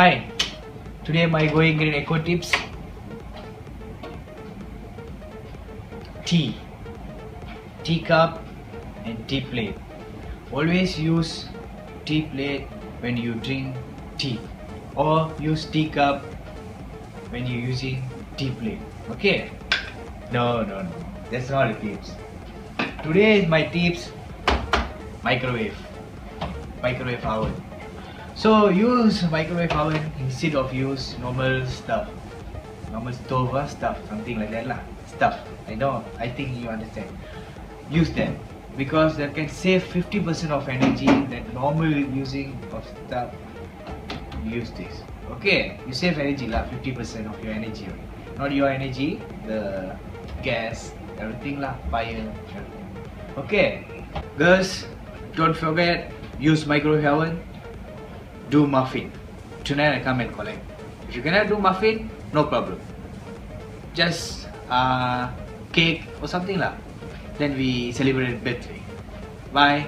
Hi, today my going green eco tips. Tea, teacup and tea plate. Always use tea plate when you drink tea, or use teacup when you're using tea plate. Okay? No, that's not the tips. Today is my tips. Microwave oven. So use microwave oven instead of use normal stuff, normal stove stuff, something like that lah. Stuff. I know. I think you understand. Use that because that can save 50% of energy that normal using of stuff. Use this. Okay, you save energy lah, 50% of your energy. Not your energy, the gas, everything lah, fire, everything. Okay, girls, don't forget use microwave oven. Do muffin. Tonight I come and collect. If you cannot do muffin, no problem. Just cake or something lah. Then we celebrate birthday. Bye.